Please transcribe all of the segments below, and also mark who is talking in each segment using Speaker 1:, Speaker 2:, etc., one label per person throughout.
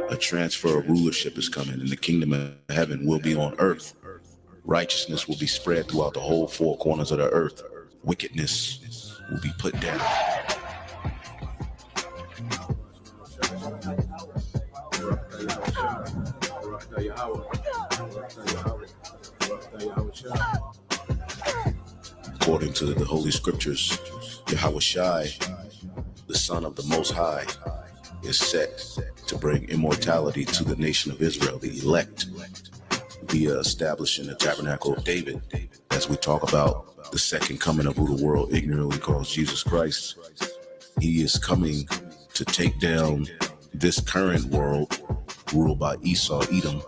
Speaker 1: A transfer of rulership is coming, and the kingdom of heaven will be on earth. Righteousness will be spread throughout the whole four corners of the earth. Wickedness will be put down. According to the Holy Scriptures, Yahushai, the Son of the Most High, is set to bring immortality to the nation of Israel, the elect, via establishing the tabernacle of David, as we talk about the second coming of who the world ignorantly calls Jesus Christ. He is coming to take down this current world ruled by Esau, Edom,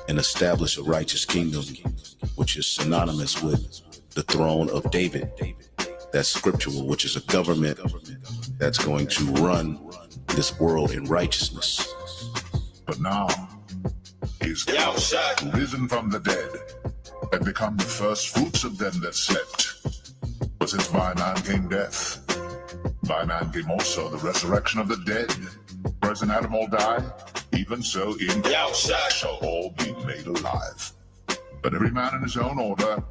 Speaker 1: and establish a righteous kingdom, which is synonymous with the throne of David. That's scriptural, which is a government that's going to run this world in righteousness.
Speaker 2: But now is Yahushua risen from the dead and become the first fruits of them that slept. For since by man came death, by man came also the resurrection of the dead. For as in Adam all die, even so in Yahushua shall all be made alive. But every man in his own order,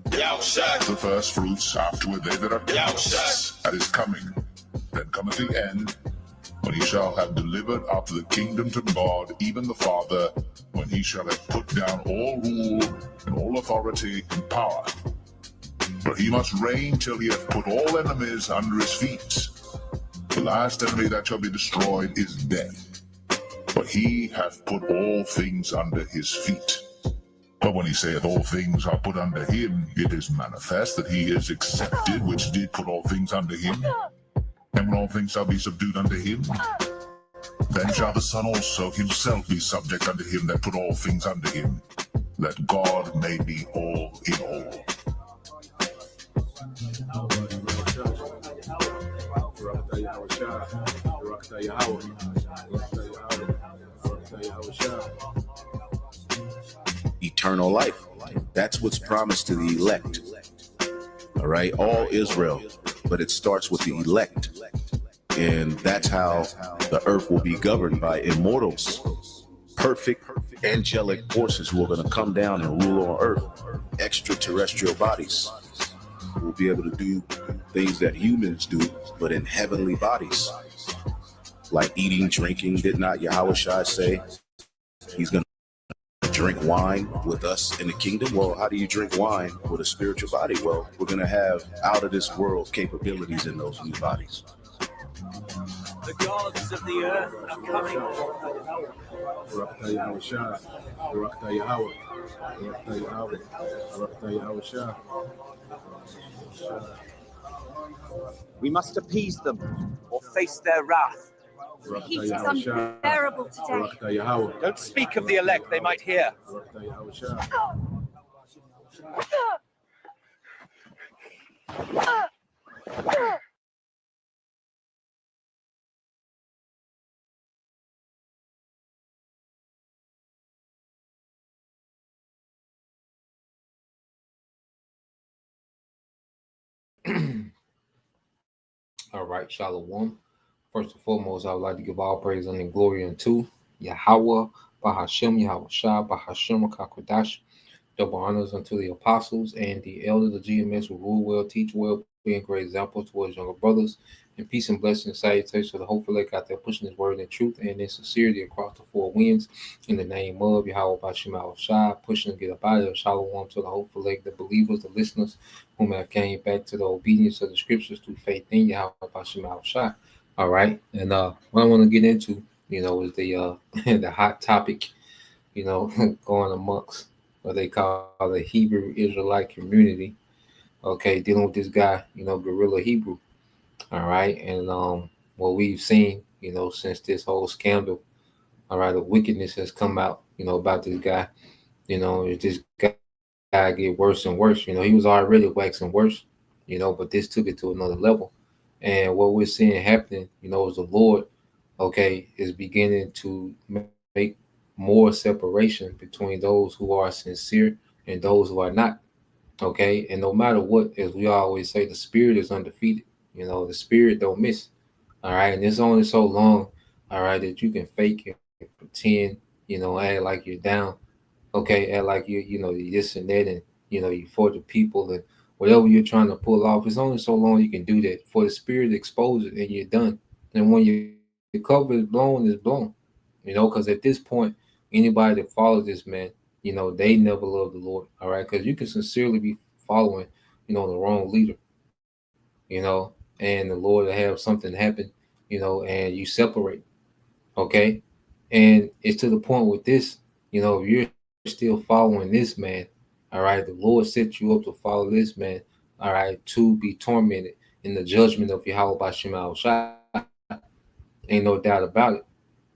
Speaker 2: Yahushua the first fruits, afterward they that are Yahushua at his coming. Then cometh the end, when he shall have delivered up the kingdom to God, even the Father, when he shall have put down all rule and all authority and power. For he must reign till he hath put all enemies under his feet. The last enemy that shall be destroyed is death. For he hath put all things under his feet. But when he saith all things are put under him, it is manifest that he is accepted, which did put all things under him. And when all things shall be subdued unto him, then shall the Son also himself be subject unto him that put all things under him, that God may be all in all.
Speaker 1: Eternal life. That's what's promised to the elect. All right, all Israel. But it starts with the elect. And that's how the earth will be governed by immortals, perfect angelic forces who are going to come down and rule on earth. Extraterrestrial bodies will be able to do things that humans do, but in heavenly bodies. Like eating, drinking. Did not Yahushua say he's going to drink wine with us in the kingdom? Well, how do you drink wine with a spiritual body? Well, we're going to have out of this world capabilities in those new bodies.
Speaker 3: The gods of the earth are coming. We must appease them or face their wrath.
Speaker 4: The heat is unbearable today.
Speaker 3: Don't speak of the elect, they might hear.
Speaker 5: All right, Shalom. First and foremost, I would like to give all praise and glory unto Yahweh, Bahashem, Yahushua, Bahashem, Kakodash. Double honors unto the apostles and the elders of GMS who rule well, teach well, being great examples towards younger brothers. And peace and blessing and salutation to the hopeful elect out there pushing his word in truth and in sincerity across the four winds. In the name of Yahweh, Bahashem, Yahushua, pushing to get up out of there. Shalom to the hopeful elect, the believers, the listeners, whom have came back to the obedience of the scriptures through faith in Yahweh, Bahashem, Yahushua. All right, and what I want to get into, is the the hot topic, going amongst what they call the Hebrew Israelite community. Okay, dealing with this guy, Guerilla Hebrew. All right, and what we've seen, since this whole scandal, all right, the wickedness has come out, about this guy. This guy get worse and worse. He was already waxing worse, but this took it to another level. And what we're seeing happening, is the Lord, is beginning to make more separation between those who are sincere and those who are not. Okay, and no matter what, as we always say, the spirit is undefeated. The spirit don't miss. All right, and it's only so long, all right, that you can fake and pretend, act like you're down. Okay, act like you this and that, and you for the people and whatever you're trying to pull off. It's only so long you can do that for the spirit to expose it, and you're done. And when your cover is blown, it's blown. Because at this point, anybody that follows this man, they never love the Lord. All right, because you can sincerely be following, the wrong leader, and the Lord will have something happen, and you separate. Okay, and it's to the point with this, if you're still following this man, all right, the Lord set you up to follow this man, all right, to be tormented in the judgment of Yahweh Bashim al Shai. Ain't no doubt about it.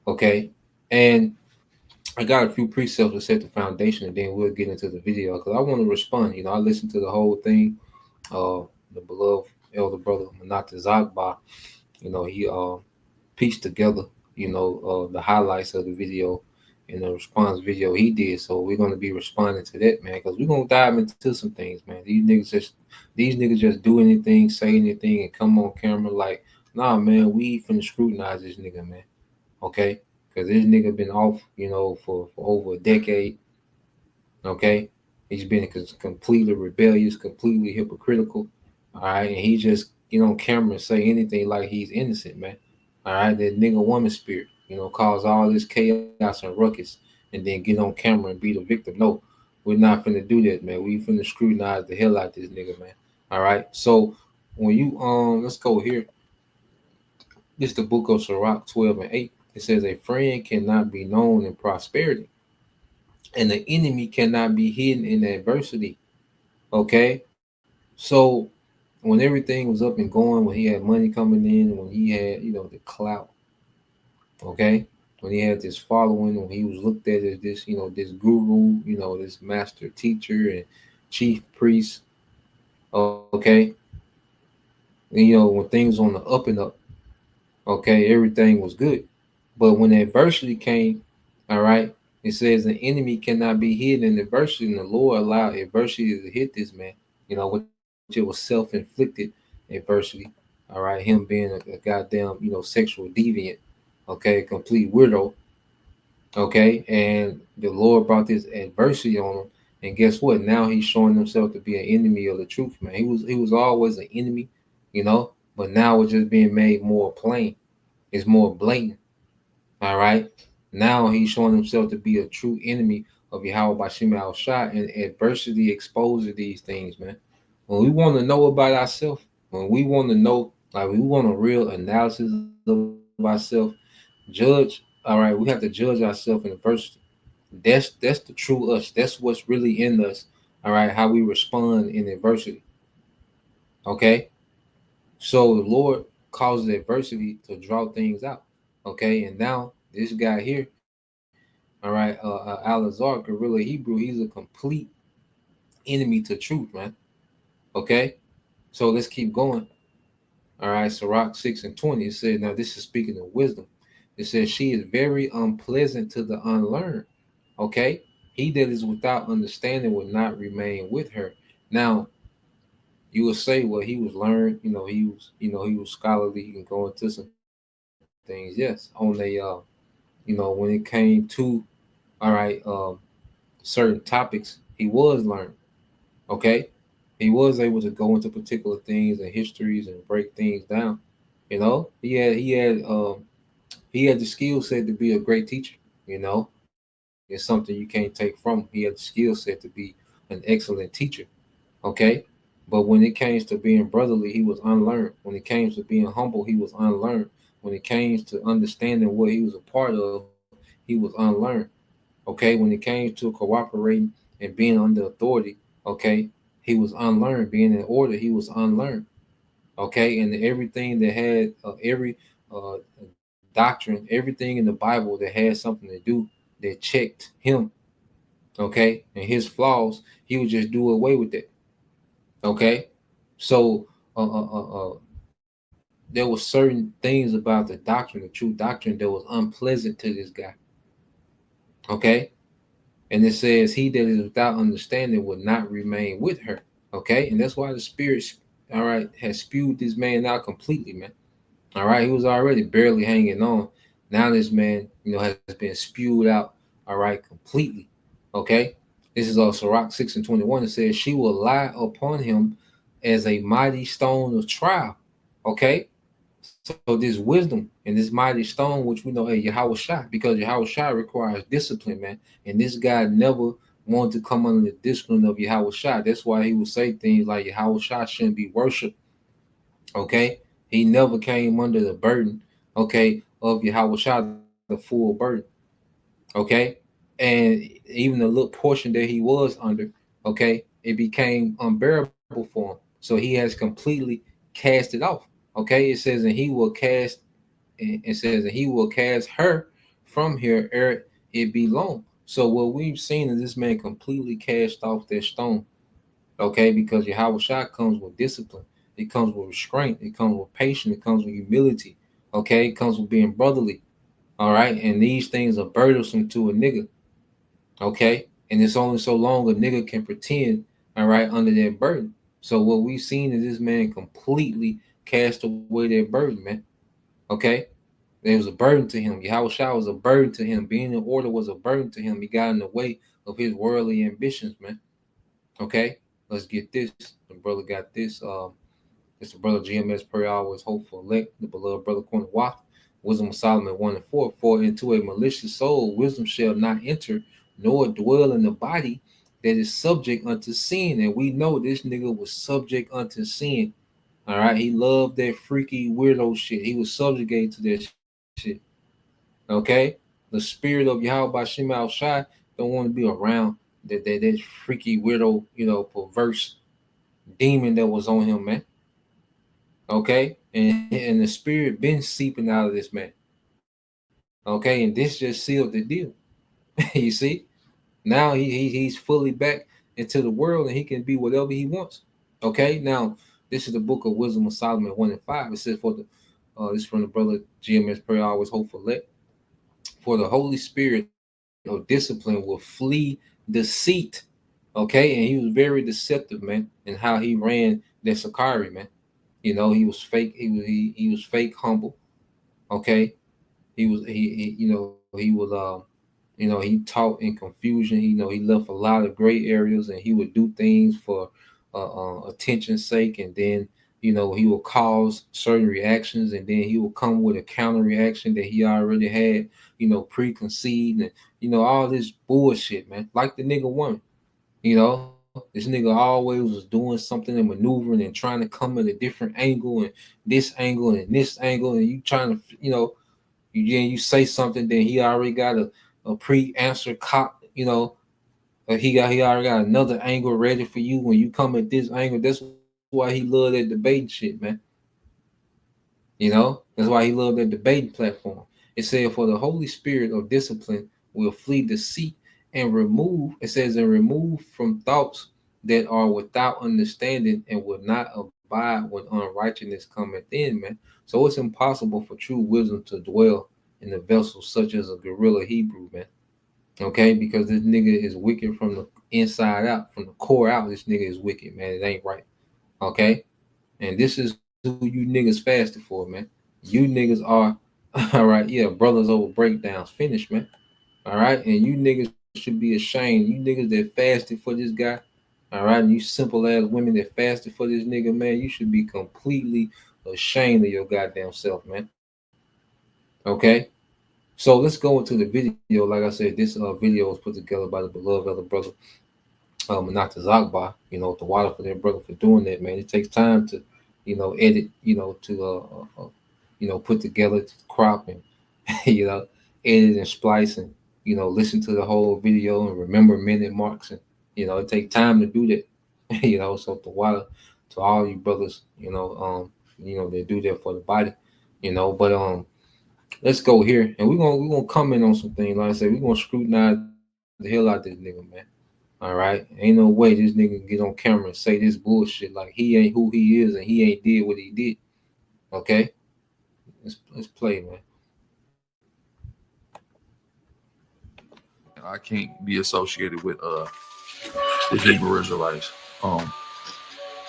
Speaker 5: Okay, and I got a few precepts to set the foundation, and then we'll get into the video because I want to respond. I listened to the whole thing. The beloved elder brother Manata Zagba, he pieced together, the highlights of the video and the response video he did. So we're gonna be responding to that, man, because we're gonna dive into some things, man. These niggas just do anything, say anything, and come on camera like, nah, man, we finna scrutinize this nigga, man. Okay, because this nigga been off, for over a decade. Okay, he's been completely rebellious, completely hypocritical. All right, and he just get on camera and say anything like he's innocent, man. All right, that nigga woman spirit, cause all this chaos and ruckus, and then get on camera and be the victim. No, we're not finna do that, man. We finna scrutinize the hell out this nigga, man. All right, so when you let's go here. This is the book of Sirach 12:8. It says a friend cannot be known in prosperity, and the enemy cannot be hidden in adversity. Okay, so when everything was up and going, when he had money coming in, when he had the clout, okay, when he had this following, when he was looked at as this this guru, this master teacher and chief priest, okay, when things on the up and up, okay, everything was good. But when adversity came, all right, it says the enemy cannot be hidden in adversity, and the Lord allowed adversity to hit this man, which it was self-inflicted adversity. All right, him being a goddamn, sexual deviant, okay, complete weirdo, okay, and the Lord brought this adversity on him, and guess what? Now he's showing himself to be an enemy of the truth, man. He was always an enemy, but now it's just being made more plain. It's more blatant. All right. Now he's showing himself to be a true enemy of Yahweh Bashim al Shai, and adversity exposes these things, man. When we want to know about ourselves, when we want to know, like we want a real analysis of ourselves, judge. All right, we have to judge ourselves in adversity. That's the true us. That's what's really in us. All right, how we respond in adversity. Okay, so the Lord causes adversity to draw things out. Okay, and now this guy here, all right, Alazar, Guerilla Hebrew, he's a complete enemy to truth, man. Okay, so let's keep going. All right, Sirach 6:20, it said, now this is speaking of wisdom. It says, she is very unpleasant to the unlearned. Okay, he that is without understanding will not remain with her. Now, you would say, well, he was learned, he was scholarly, he can go into some things. Yes, on when it came to, all right, certain topics, he was learned. Okay, he was able to go into particular things and histories and break things down. He had the skill set to be a great teacher. It's something you can't take from him. He had the skill set to be an excellent teacher. Okay, but when it came to being brotherly, he was unlearned. When it came to being humble, he was unlearned. When it came to understanding what he was a part of, he was unlearned. Okay, when it came to cooperating and being under authority, okay, he was unlearned. Being in order, he was unlearned. Okay, and everything that had every uh, doctrine, everything in the Bible that had something to do that checked him, okay, and his flaws, he would just do away with it. Okay, so there were certain things about the doctrine, the true doctrine, that was unpleasant to this guy. Okay. And it says, he that is without understanding will not remain with her. Okay. And that's why the Spirit, all right, has spewed this man out completely, man. All right. He was already barely hanging on. Now this man, has been spewed out, all right, completely. Okay. This is also Sirach 6 and 21. It says, she will lie upon him as a mighty stone of trial. Okay. So this wisdom and this mighty stone, which we know, hey, Yahweh Shai, because Yahweh Shai requires discipline, man. And this guy never wanted to come under the discipline of Yahweh Shai. That's why he would say things like Yahweh Shai shouldn't be worshipped. Okay. He never came under the burden, okay, of Yahweh Shai, the full burden. Okay. And even the little portion that he was under, okay, it became unbearable for him. So he has completely cast it off. Okay. It says, and he will cast, it says, and he will cast her from here ere it be long. So what we've seen is this man completely cast off that stone. Okay, because Yahweh Shai comes with discipline, it comes with restraint, it comes with patience, it comes with humility. Okay, it comes with being brotherly. All right, and these things are burdensome to a nigga. Okay, and it's only so long a nigga can pretend. All right, under that burden. So what we've seen is this man completely cast away that burden, man. Okay, there was a burden to him. Yahweh Shai was a burden to him. Being in order was a burden to him. He got in the way of his worldly ambitions, man. Okay, let's get this. The brother got this. It's the brother GMS prayer always hopeful elect, the beloved brother Corner Watt. Wisdom of Solomon 1 and 4. For into a malicious soul wisdom shall not enter, nor dwell in the body that is subject unto sin. And we know this nigga was subject unto sin. All right, he loved that freaky weirdo shit. He was subjugated to that shit. Okay, the spirit of Yahweh Bashim Al Shai don't want to be around that freaky weirdo, perverse demon that was on him, man. Okay, and the spirit been seeping out of this man. Okay, and this just sealed the deal. You see, now he's fully back into the world and he can be whatever he wants. Okay, now this is the book of Wisdom of Solomon 1 and 5. It says, for the this is from the brother GMS prayer always hopeful let. For the Holy Spirit of discipline will flee deceit. Okay, and he was very deceptive, man, in how he ran that Sakari, man. He was fake. He was fake humble. Okay, he was he taught in confusion. He left a lot of gray areas, and he would do things for attention's sake, and then he will cause certain reactions, and then he will come with a counter reaction that he already had preconceived, and all this bullshit, man. Like the nigga one, this nigga always was doing something and maneuvering and trying to come at a different angle and this angle, and you trying to you say something, then he already got a pre-answer cop, he already got another angle ready for you when you come at this angle. That's why he loved that debating shit, man. That's why he loved that debating platform. It said, for the Holy Spirit of discipline will flee deceit and remove, it says, and remove from thoughts that are without understanding and will not abide when unrighteousness cometh in, man. So it's impossible for true wisdom to dwell in a vessel such as a Guerilla Hebrew, man. Okay, because this nigga is wicked from the inside out, from the core out. This nigga is wicked, man. It ain't right. Okay, and this is who you niggas fasted for, man. You niggas are, all right, yeah, brothers over breakdowns. Finish, man. All right, and you niggas should be ashamed. You niggas that fasted for this guy, all right, and you simple ass women that fasted for this nigga, man, you should be completely ashamed of your goddamn self, man. Okay, so let's go into the video. Like I said, this video was put together by the beloved other brother, not the Zagba, the water for their brother for doing that, man. It takes time to, edit, to, put together to crop and, edit and splice and, listen to the whole video and remember minute marks. And, it takes time to do that, so the water to all you brothers, they do that for the body, but, let's go here and we're gonna comment on some things. Like I said, we're gonna scrutinize the hell out this nigga, man. All right, ain't no way this nigga can get on camera and say this bullshit like he ain't who he is and he ain't did what he did. Okay, let's play, man.
Speaker 6: I can't be associated with the Hebrew Israelites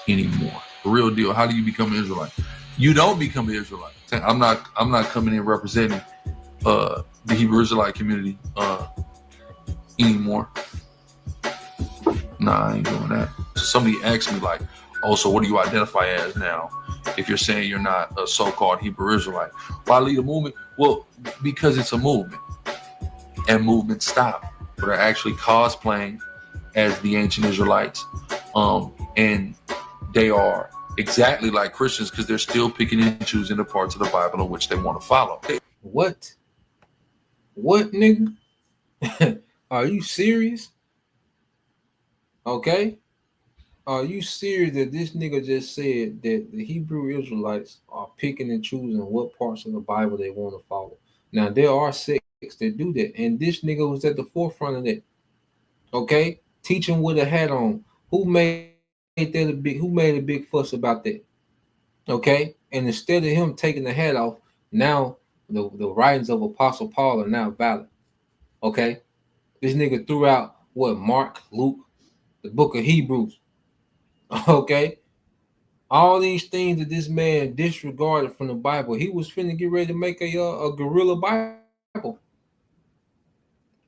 Speaker 6: anymore. The real deal. How do you become an Israelite? You don't become an Israelite. I'm not coming in representing the Hebrew Israelite community anymore. Nah, I ain't doing that. Somebody asked me like, oh, so what do you identify as now? If you're saying you're not a so-called Hebrew Israelite, why lead a movement? Well, because it's a movement, and movements stop. But are actually cosplaying as the ancient Israelites, and they are exactly like Christians because they're still picking and choosing the parts of the Bible in which they want to follow.
Speaker 5: What, nigga? Are you serious? Okay, are you serious that this nigga just said that the Hebrew Israelites are picking and choosing what parts of the Bible they want to follow? Now there are sects that do that, and this nigga was at the forefront of that. Okay, teaching with a hat on. Who made that a big? Who made a big fuss about that? Okay, and instead of him taking the hat off, now the writings of Apostle Paul are now valid. Okay, this nigga threw out what Mark, Luke, the book of Hebrews. Okay, all these things that this man disregarded from the Bible, he was finna get ready to make a guerrilla Bible.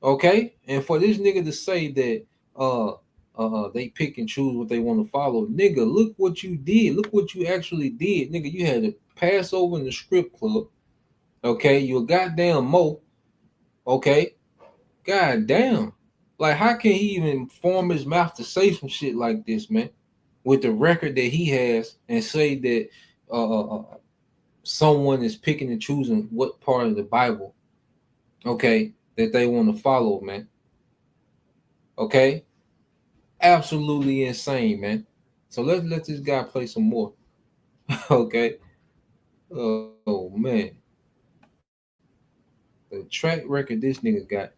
Speaker 5: Okay, and for this nigga to say that they pick and choose what they want to follow, nigga, look what you did. Look what you actually did, nigga. You had to pass over in the strip club. Okay, you a goddamn mo. Okay, goddamn. Like, how can he even form his mouth to say some shit like this, man? With the record that he has, and say that someone is picking and choosing what part of the Bible, okay, that they want to follow, man. Okay, absolutely insane, man. So let's let this guy play some more. Okay. Oh man, the track record this nigga got.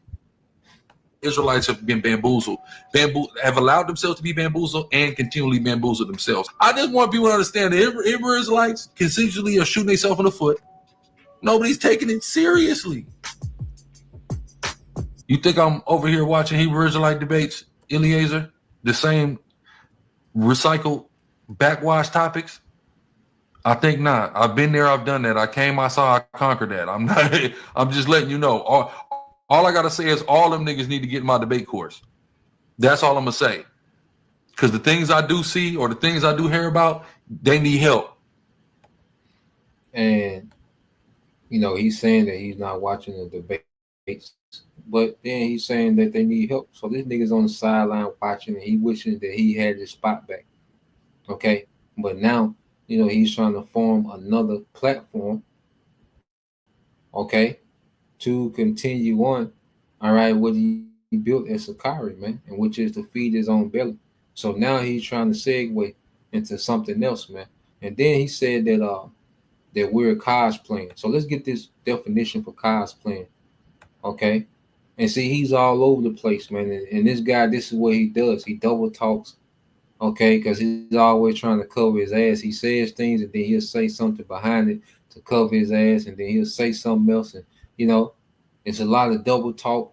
Speaker 6: Israelites have been have allowed themselves to be bamboozled and continually bamboozle themselves. I just want people to understand that Hebrew Israelites consensually are shooting themselves in the foot. Nobody's taking it seriously. You think I'm over here watching Hebrew Israelite debates, Eliezer? The same recycled, backwash topics? I think not. I've been there. I've done that. I came. I saw. I conquered that. I'm not. I'm just letting you know. All I gotta say is all them niggas need to get in my debate course. That's all I'm gonna say. Because the things I do see or the things I do hear about, they need help.
Speaker 5: And he's saying that he's not watching the debates, but then he's saying that they need help. So this nigga's on the sideline watching, and he wishing that he had his spot back. Okay, but now he's trying to form another platform. Okay, to continue on. All right, what he built at Sakari, man, and which is to feed his own belly. So now he's trying to segue into something else, man. And then he said that we're cosplaying. So let's get this definition for cosplaying. Okay. And see, he's all over the place, man. And this guy, this is what he does. He double talks, okay, because he's always trying to cover his ass. He says things and then he'll say something behind it to cover his ass, and then he'll say something else. And it's a lot of double talk.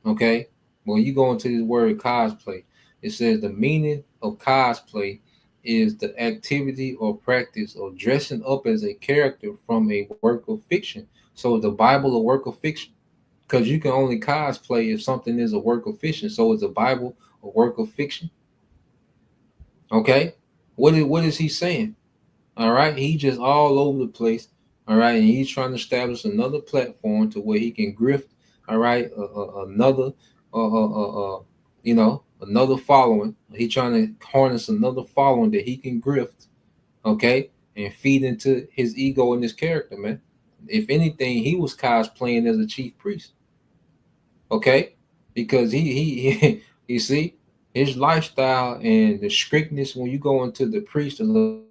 Speaker 5: Okay. When you go into this word cosplay, it says the meaning of cosplay is the activity or practice of dressing up as a character from a work of fiction. So is the Bible a work of fiction? Because you can only cosplay if something is a work of fiction. So is the Bible a work of fiction? Okay. What is he saying? All right. He just all over the place. All right. And he's trying to establish another platform to where he can grift. All right. Another another following. He's trying to harness another following that he can grift, okay, and feed into his ego and his character, man. If anything, he was cosplaying as a chief priest, okay, because he you see his lifestyle and the strictness when you go into the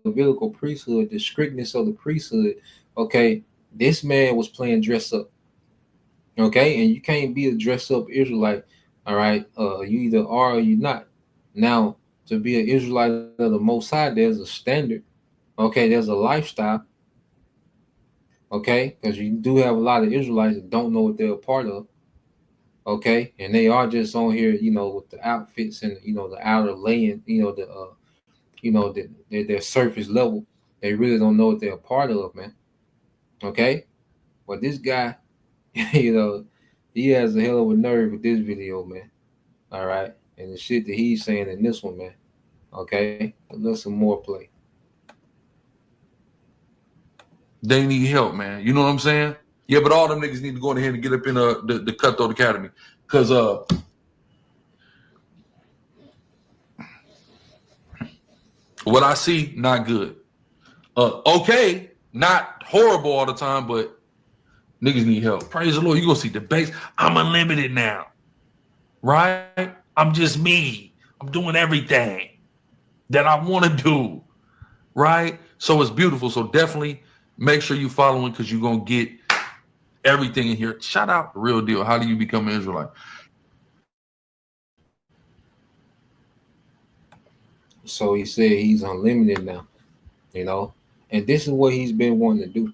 Speaker 5: Levitical priesthood, the strictness of the priesthood, okay, this man was playing dress up, okay, and you can't be a dress up Israelite. All right, you either are or you're not. Now, to be an Israelite of the Most High, there's a standard. Okay, there's a lifestyle. Okay, because you do have a lot of Israelites that don't know what they're a part of. Okay, and they are just on here, with the outfits and the outer laying, their surface level. They really don't know what they're a part of, man. Okay, but this guy, you know, he has a hell of a nerve with this video, man. All right, and the shit that he's saying in this one, man. Okay, let's some more play.
Speaker 6: They need help, man. You know what I'm saying? Yeah, but all them niggas need to go ahead and get up in the Cutthroat Academy. Cause what I see, not good. Okay, not horrible all the time, but niggas need help. Praise the Lord. You gonna see debates. I'm unlimited now. Right? I'm just me. I'm doing everything that I want to do. Right? So it's beautiful. So definitely make sure you following because you're gonna get everything in here. Shout out the real deal. How do you become an Israelite?
Speaker 5: So he said he's unlimited now, and this is what he's been wanting to do,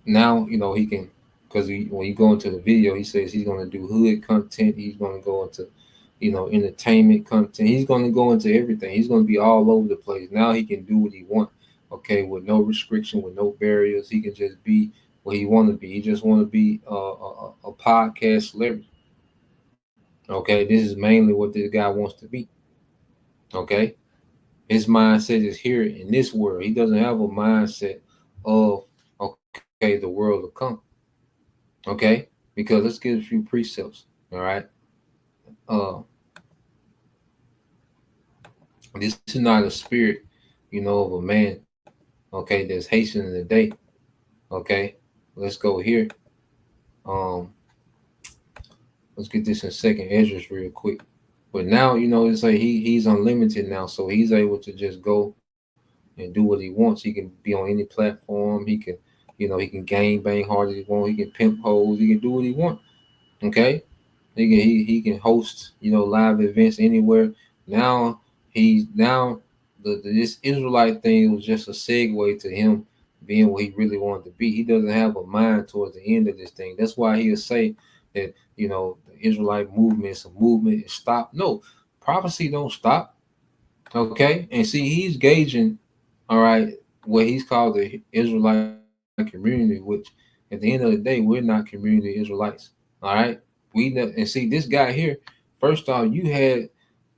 Speaker 5: now he can, because when you go into the video, he says he's going to do hood content, he's going to go into entertainment content, he's going to go into everything, he's going to be all over the place. Now he can do what he wants, okay, with no restriction, with no barriers. He can just be what he want to be. He just want to be a podcast celebrity. Okay, this is mainly what this guy wants to be. Okay, his mindset is here in this world. He doesn't have a mindset of the world to come. Okay, because let's get a few precepts. All right, this is not a spirit, of a man. Okay, that's hastening the day. Okay, let's go here. Let's get this in second Esdras real quick. But now, it's like he's unlimited now, so he's able to just go and do what he wants. He can be on any platform. He can, he can gang bang hard as he wants. He can pimp hoes. He can do what he wants. Okay, he can host, live events anywhere. Now this Israelite thing was just a segue to him being what he really wanted to be. He doesn't have a mind towards the end of this thing. That's why he'll say that the Israelite movement is a movement. It stopped. No, prophecy don't stop. Okay, and see, he's gauging, all right, what he's called the Israelite community, which at the end of the day, we're not community Israelites. All right, and see this guy here. First off, you had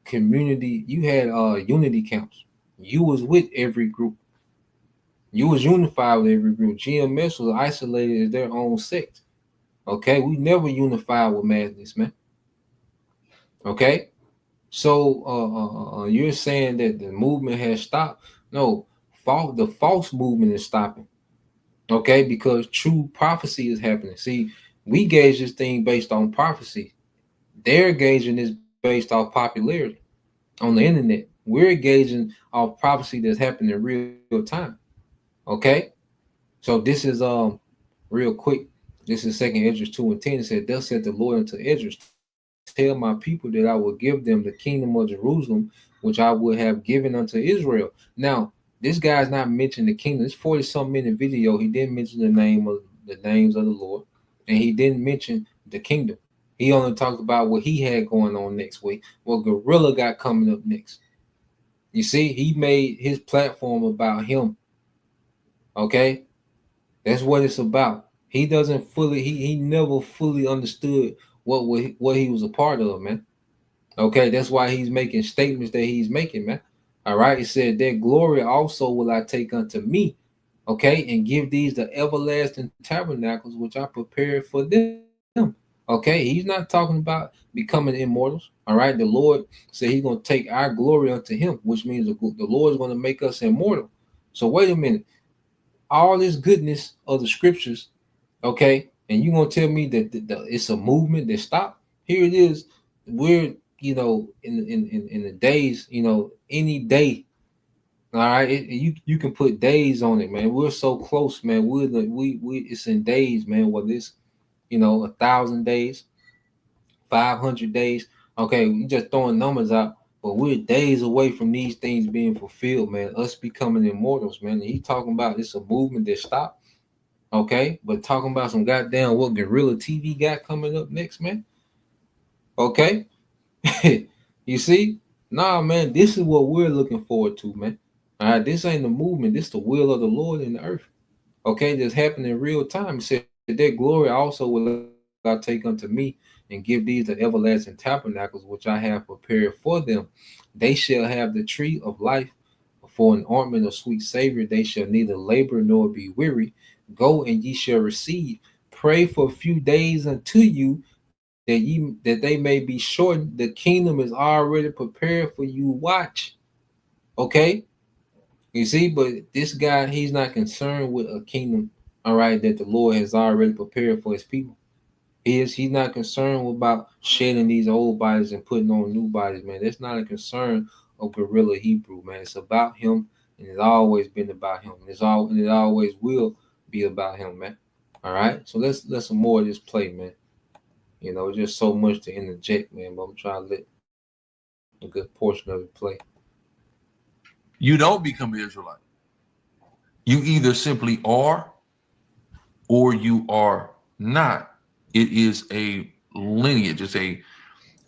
Speaker 5: community, you had unity camps. You was with every group. You was unified with every group. GMS was isolated as their own sect. Okay, we never unified with madness, man. Okay, so you're saying that the movement has stopped? No, the false movement is stopping. Okay, because true prophecy is happening. See, we gauge this thing based on prophecy. They're gauging this based off popularity on the internet. We're gauging off prophecy that's happening in real time. Okay, so this is real quick. This is second Esdras 2:10. It said, "Thus said the Lord unto Esdras, tell my people that I will give them the kingdom of Jerusalem, which I would have given unto Israel." Now, this guy's not mentioning the kingdom. It's 40-some minute video. He didn't mention the names of the Lord, and he didn't mention the kingdom. He only talked about what he had going on next week, what Guerilla got coming up next. You see, he made his platform about him. Okay, that's what it's about. He doesn't fully, he never fully understood what he was a part of, man. Okay, that's why he's making statements that he's making, man. All right, he said, "Their glory also will I take unto me, okay, and give these the everlasting tabernacles which I prepared for them." Okay, he's not talking about becoming immortals. All right, the Lord said he's going to take our glory unto him, which means the Lord is going to make us immortal. So wait a minute, all this goodness of the scriptures, okay, and you're going to tell me that it's a movement that stopped? Here it is. We're in the days, any day. All right, you can put days on it, man. We're so close, man. We it's in days, man. Whether it's 1,000 days, 500 days. Okay, we just throwing numbers out, but we're days away from these things being fulfilled, man. Us becoming immortals, man. And he's talking about it's a movement that stopped. Okay, but talking about some goddamn what Guerilla TV got coming up next, man. Okay, you see, nah, man, this is what we're looking forward to, man. All right, this ain't the movement. This the will of the Lord in the earth. Okay, this happened in real time. He said, "That glory also will I take unto me, and give these the everlasting tabernacles which I have prepared for them. They shall have the tree of life for an ornament of sweet savor. They shall neither labor nor be weary. Go and ye shall receive. Pray for a few days unto you that they may be shortened. The kingdom is already prepared for you. Watch, okay." You see, but this guy, he's not concerned with a kingdom, all right, that the Lord has already prepared for his people. He's not concerned about shedding these old bodies and putting on new bodies, man. That's not a concern of Guerilla Hebrew, man. It's about him, and it's always been about him. And it always will be about him, man. All right. So let's let some more of this play, man. You know, just so much to interject, man. But I'm trying to let a good portion of it play.
Speaker 6: You don't become an Israelite. You either simply are or you are not. It is a lineage. It's a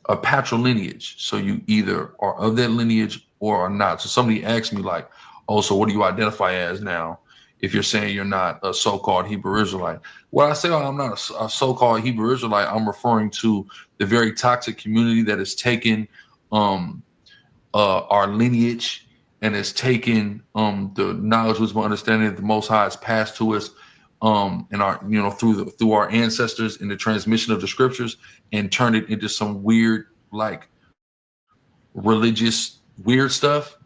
Speaker 6: patrilineage. So you either are of that lineage or are not. So somebody asked me like, oh, so what do you identify as now if you're saying you're not a so-called Hebrew Israelite? When I say I'm not a so-called Hebrew Israelite, I'm referring to the very toxic community that has taken our lineage and has taken the knowledge, wisdom, understanding that the Most High has passed to us and our, you know, through our ancestors in the transmission of the scriptures, and turned it into some weird, like religious weird stuff.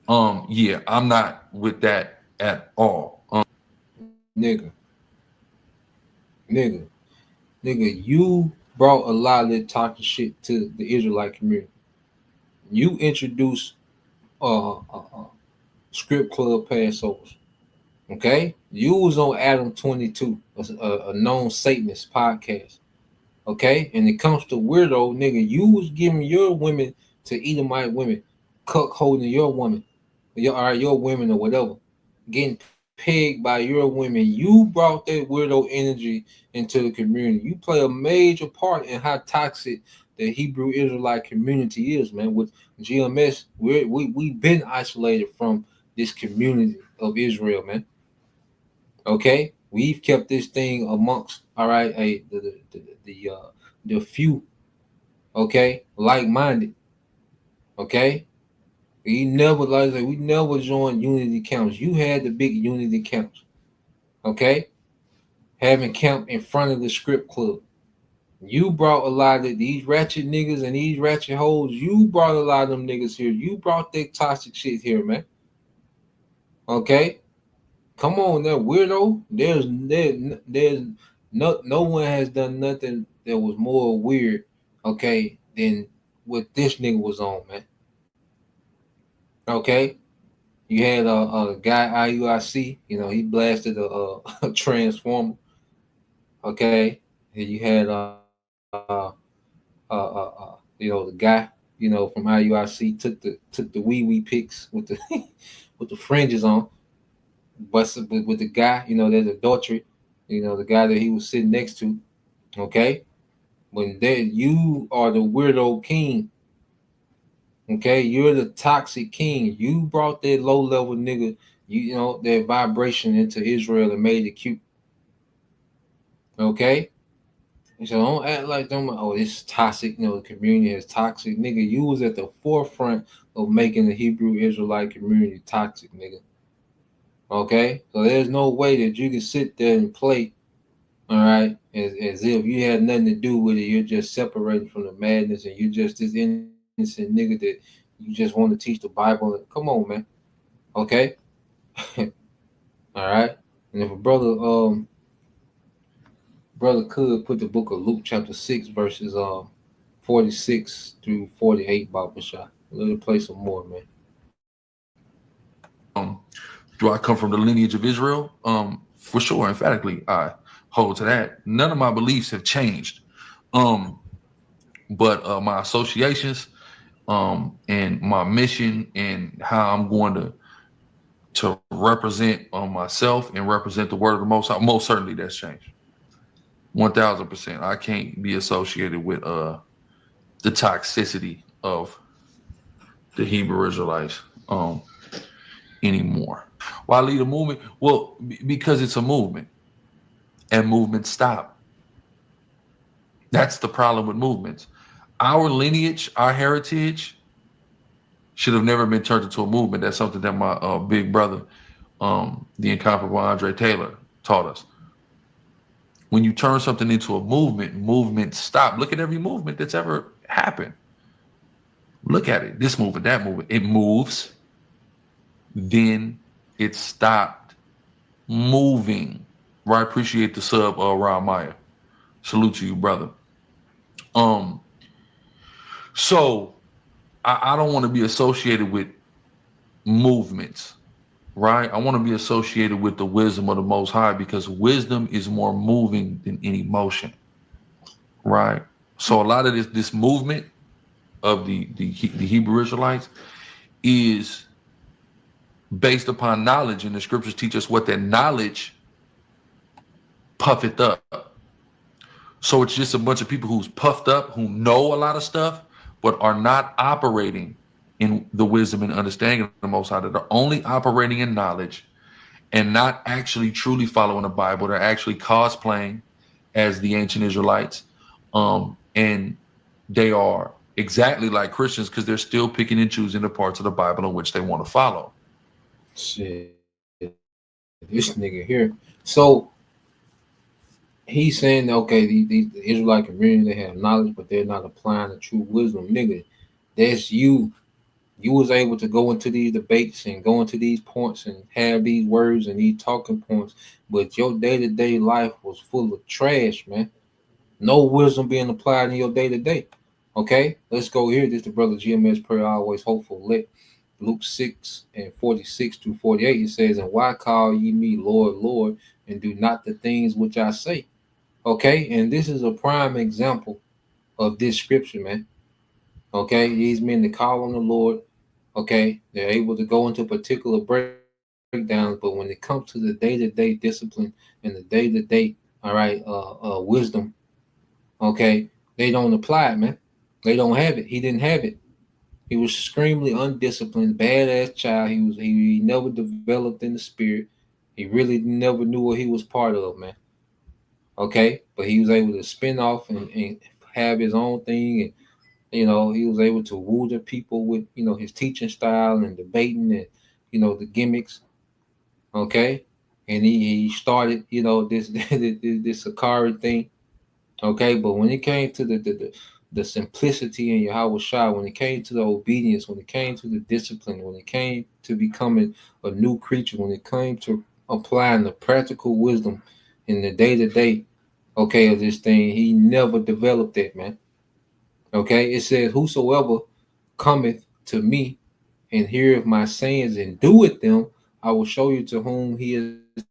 Speaker 6: Yeah, I'm not with that at all.
Speaker 5: Nigga, nigga, nigga, you brought a lot of that toxic shit to the Israelite community. You introduced script club Passovers. Okay, you was on Adam 22, a known Satanist podcast. Okay, and it comes to weirdo, nigga, you was giving your women to Edomite women, cuck holding your woman, your women or whatever, getting pegged by your women. You brought that weirdo energy into the community. You play a major part in how toxic the Hebrew Israelite community is, man. With GMS, we've been isolated from this community of Israel, man. Okay, we've kept this thing amongst, all right, the few, okay, like-minded. Okay, we never joined unity camps. You had the big unity camps. Okay, having camp in front of the script club. You brought a lot of these ratchet niggas and these ratchet hoes. You brought a lot of them niggas here. You brought that toxic shit here, man. Okay, come on, that weirdo. There's no one has done nothing that was more weird, okay, than what this nigga was on, man. Okay, you had a guy IUIC, you know, he blasted a transformer. Okay, and you had you know, the guy, you know, from IUIC took the wee pics with the with the fringes on, but with the guy, you know, there's adultery, you know, the guy that he was sitting next to. Okay, when that you are the weirdo king. Okay, you're the toxic king. You brought that low level nigga, you know, that vibration into Israel and made it cute. Okay, so don't act like them. Oh, it's toxic. You know, the community is toxic, nigga. You was at the forefront of making the Hebrew Israelite community toxic, nigga. Okay, so there's no way that you can sit there and play, all right, as if you had nothing to do with it. You're just separated from the madness, and you're just this innocent nigga that you just want to teach the Bible. Come on, man. Okay, all right. And if a brother could put the book of Luke chapter 6 verses 46 through 48, Baba Shah. Let it play some more, man.
Speaker 6: Do I come from the lineage of Israel? For sure, emphatically, I hold to that. None of my beliefs have changed. But my associations, and my mission and how I'm going to to represent myself and represent the word of the Most High, most certainly that's changed. 1000%. I can't be associated with the toxicity of the Hebrew Israelites anymore. Why lead a movement? Well, because it's a movement, and movements stop. That's the problem with movements. Our lineage, our heritage, should have never been turned into a movement. That's something that my big brother, the incomparable Andre Taylor, taught us. When you turn something into a movement, movements stop. Look at every movement that's ever happened. Look at it. This movement, that movement. It moves, then it stopped moving. Right? Appreciate the sub, Ron Meyer. Salute to you, brother. So I don't want to be associated with movements, right? I want to be associated with the wisdom of the Most High, because wisdom is more moving than any motion, right? So a lot of this movement of the Hebrew Israelites is based upon knowledge, and the scriptures teach us what that knowledge puffeth up. So it's just a bunch of people who's puffed up, who know a lot of stuff, but are not operating in the wisdom and understanding of the Most High. That are only operating in knowledge and not actually truly following the Bible. They're actually cosplaying as the ancient Israelites. And they are exactly like Christians, because they're still picking and choosing the parts of the Bible in which they want to follow.
Speaker 5: Shit, this nigga here. So he's saying, okay, the Israelite community, they have knowledge, but they're not applying the true wisdom. Nigga, that's you. You was able to go into these debates and go into these points and have these words and these talking points, but your day-to-day life was full of trash, man. No wisdom being applied in your day-to-day. Okay, let's go here. This is the brother GMS prayer, always hopeful, lit. Luke 6 and 46 through 48, it says, and why call ye me Lord, Lord, and do not the things which I say? Okay, and this is a prime example of this scripture, man. Okay, these men that call on the Lord, okay, they're able to go into particular breakdowns, but when it comes to the day-to-day discipline and the day-to-day, all right, wisdom, okay, they don't apply it, man. They don't have it. He didn't have it. He was extremely undisciplined, badass child. He never developed in the spirit. He really never knew what he was part of, man. Okay, but he was able to spin off and have his own thing, and he was able to woo the people with his teaching style and debating and the gimmicks. Okay, and he started this this Sakari thing. Okay, but when it came to the simplicity in Yahweh Shai, when it came to the obedience, when it came to the discipline, when it came to becoming a new creature, when it came to applying the practical wisdom in the day-to-day, okay, of this thing, he never developed that, man. Okay, it says, whosoever cometh to me and heareth my sayings and doeth them, I will show you to whom he is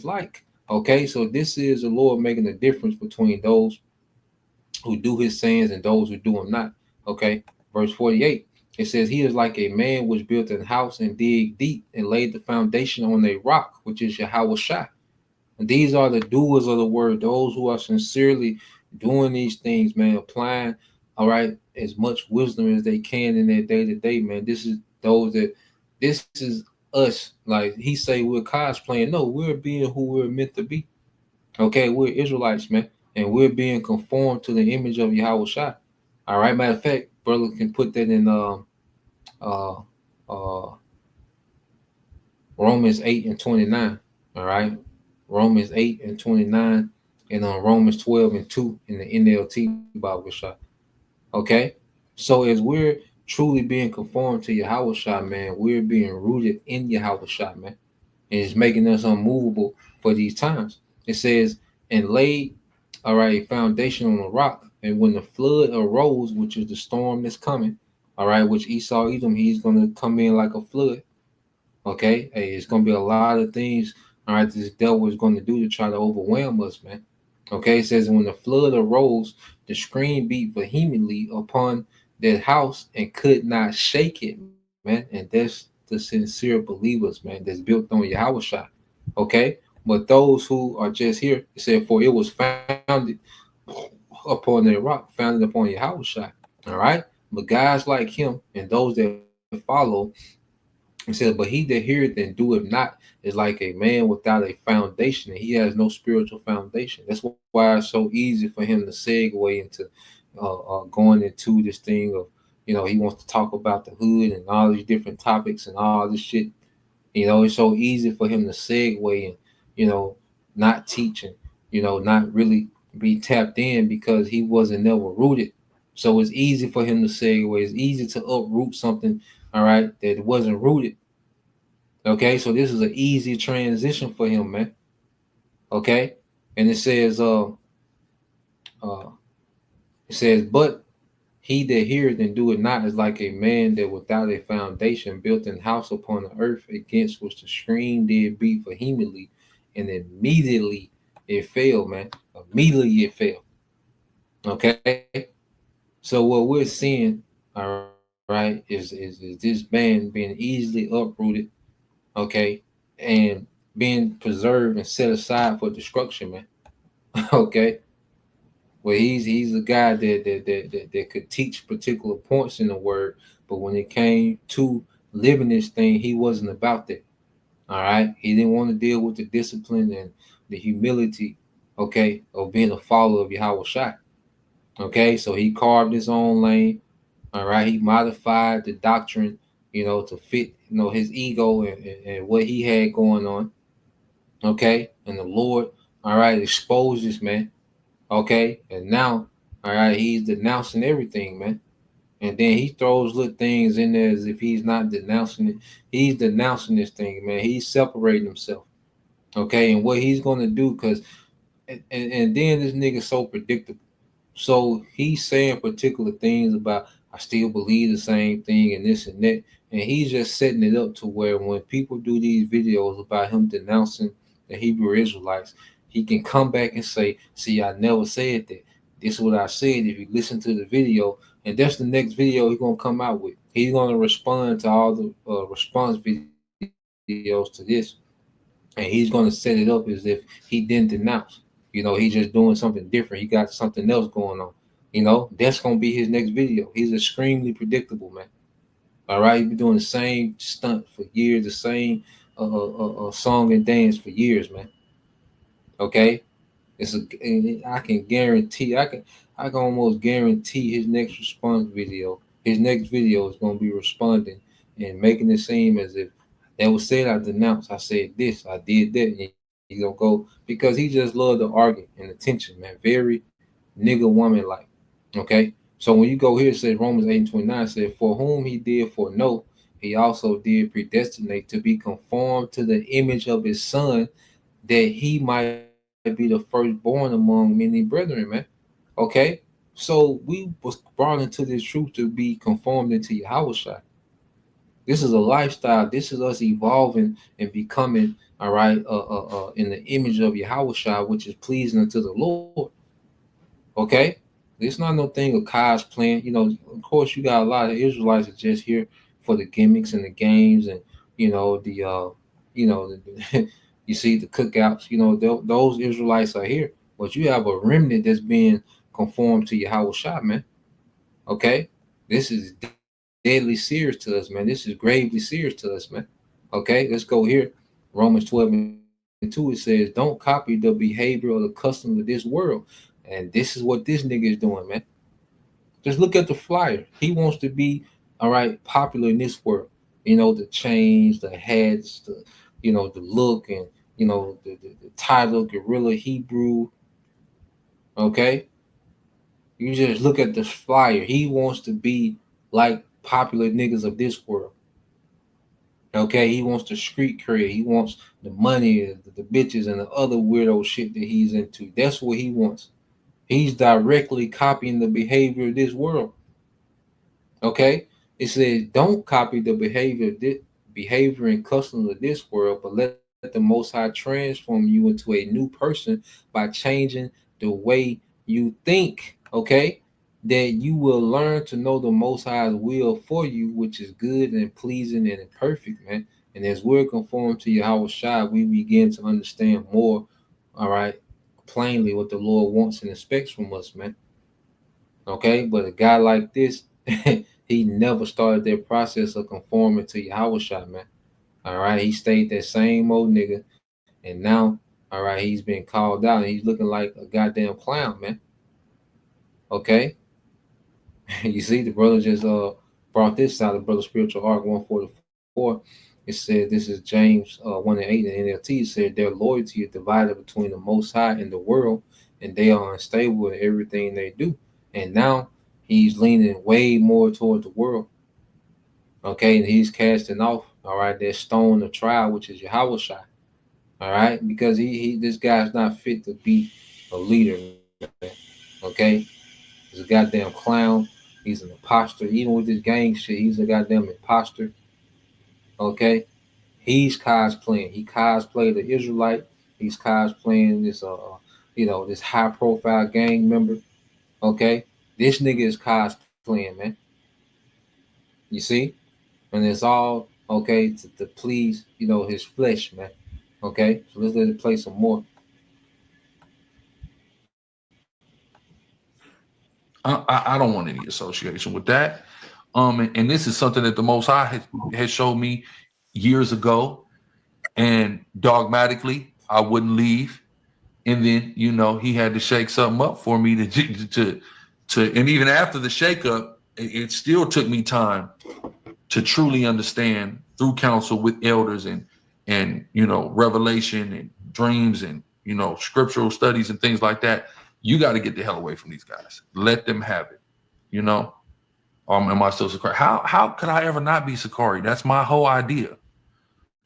Speaker 5: like. Okay, so this is the Lord making a difference between those who do his sayings and those who do them not. Okay, verse 48, it says, he is like a man which built a house and dig deep and laid the foundation on a rock, which is Yahweh Shai. And these are the doers of the word, those who are sincerely doing these things, man, applying, all right, as much wisdom as they can in their day-to-day, man. This is us. Like he say, we're cosplaying. No, we're being who we're meant to be. Okay, we're Israelites, man, and we're being conformed to the image of Yahweh Shai. All right, matter of fact, brother can put that in Romans 8 and 29. All right, Romans 8 and 29, and on Romans 12 and 2 in the NLT Bible shot. Okay, so as we're truly being conformed to Yahweh Shai, man, we're being rooted in Yahweh Shai, man, and it's making us unmovable for these times. It says, and laid, all right, a foundation on a rock, and when the flood arose, which is the storm that's coming, all right, which Esau Edom, he's going to come in like a flood. Okay, hey, it's going to be a lot of things, all right, this devil is going to do to try to overwhelm us, man. Okay, it says, when the flood arose, the stream beat vehemently upon that house and could not shake it, man. And that's the sincere believers, man, that's built on Yahweh. Okay? But those who are just here, it said, for it was founded upon a rock, founded upon Yahweh. All right? But guys like him and those that follow, he said, but he that heareth and doeth not is like a man without a foundation, and he has no spiritual foundation. That's why it's so easy for him to segue into going into this thing of, he wants to talk about the hood and all these different topics and all this shit. It's so easy for him to segue and, not teaching, not really be tapped in because he wasn't never rooted. So it's easy for him to segue. It's easy to uproot something, all right, that wasn't rooted. Okay, so this is an easy transition for him, man. Okay, and it says, but he that heareth and doeth not is like a man that without a foundation built an house upon the earth, against which the stream did beat vehemently, and immediately it fell, man. Immediately it fell. Okay, so what we're seeing, all right, is this man being easily uprooted, okay, and being preserved and set aside for destruction, man. Okay, well, he's a guy that could teach particular points in the word, but when it came to living this thing, he wasn't about that. All right, he didn't want to deal with the discipline and the humility, okay, of being a follower of Yahweh Shai. Okay, so he carved his own lane. All right, he modified the doctrine, to fit, his ego and what he had going on. Okay, and the Lord, all right, exposed this man. Okay, and now, all right, he's denouncing everything, man. And then he throws little things in there as if he's not denouncing it. He's denouncing this thing, man. He's separating himself. Okay, and what he's gonna do, because and then this nigga's so predictable. So he's saying particular things about, I still believe the same thing and this and that. And he's just setting it up to where when people do these videos about him denouncing the Hebrew Israelites, he can come back and say, see, I never said that. This is what I said. If you listen to the video, and that's the next video he's going to come out with. He's going to respond to all the response videos to this. And he's going to set it up as if he didn't denounce. He's just doing something different. He got something else going on. That's going to be his next video. He's extremely predictable, man. All right, he's been doing the same stunt for years, the same song and dance for years, man. Okay, I can guarantee, I can almost guarantee his next response video. His next video is going to be responding and making it seem as if that was said. I denounced. I said this. I did that. And he's gonna go because he just loved the argument and attention, man. Very nigga woman like. Okay. So when you go here, it says Romans 8:29 said, for whom he did foreknow, he also did predestinate to be conformed to the image of his son, that he might be the firstborn among many brethren, man. Okay. So we was brought into this truth to be conformed into Yahweh. This is a lifestyle. This is us evolving and becoming, all right, in the image of Yahweh, which is pleasing unto the Lord. Okay? It's not no thing of cosplaying. Of course, you got a lot of Israelites that just here for the gimmicks and the games and, you see the cookouts. Those Israelites are here. But you have a remnant that's being conformed to Yahweh, man. Okay? This is deadly serious to us, man. This is gravely serious to us, man. Okay, let's go here. Romans 12:2, it says, don't copy the behavior or the customs of this world. And this is what this nigga is doing, man. Just look at the flyer. He wants to be, all right, popular in this world. The chains, the hats, the look, and the title, Guerilla, Hebrew. Okay, you just look at the flyer. He wants to be like popular niggas of this world. Okay, he wants the street cred. He wants the money, the bitches, and the other weirdo shit that he's into. That's what he wants. He's directly copying the behavior of this world. Okay, it says don't copy the behavior and customs of this world, but let the Most High transform you into a new person by changing the way you think. Okay, that you will learn to know the Most High's will for you, which is good and pleasing and perfect, man. And as we're conformed to Yahweh Shai, we begin to understand more, all right, plainly what the Lord wants and expects from us, man. Okay, but a guy like this, he never started that process of conforming to Yahweh Shai, man. All right, he stayed that same old nigga, and now, all right, he's been called out, and he's looking like a goddamn clown, man. Okay, you see, the brother just brought this out, the brother spiritual arc 144. It said this is James 1:8 in NLT. It said their loyalty is divided between the Most High and the world, and they are unstable in everything they do. And now he's leaning way more toward the world. Okay, and he's casting off, all right, that stone of trial, which is Yahweh Shai. All right, because he this guy's not fit to be a leader, man. Okay, he's a goddamn clown. He's an imposter. Even with this gang shit, he's a goddamn imposter. Okay, he's cosplaying. He cosplayed the Israelite. He's cosplaying this this high profile gang member. Okay, this nigga is cosplaying, man. You see, and it's all okay to please his flesh, man. Okay, so let's let it play some more.
Speaker 6: I don't want any association with that. And this is something that the Most High has showed me years ago, and dogmatically I wouldn't leave. And then he had to shake something up for me to and even after the shakeup, it still took me time to truly understand through counsel with elders and revelation and dreams and scriptural studies and things like that. You got to get the hell away from these guys. Let them have it. Am I still Sakari? How could I ever not be Sakari? That's my whole idea.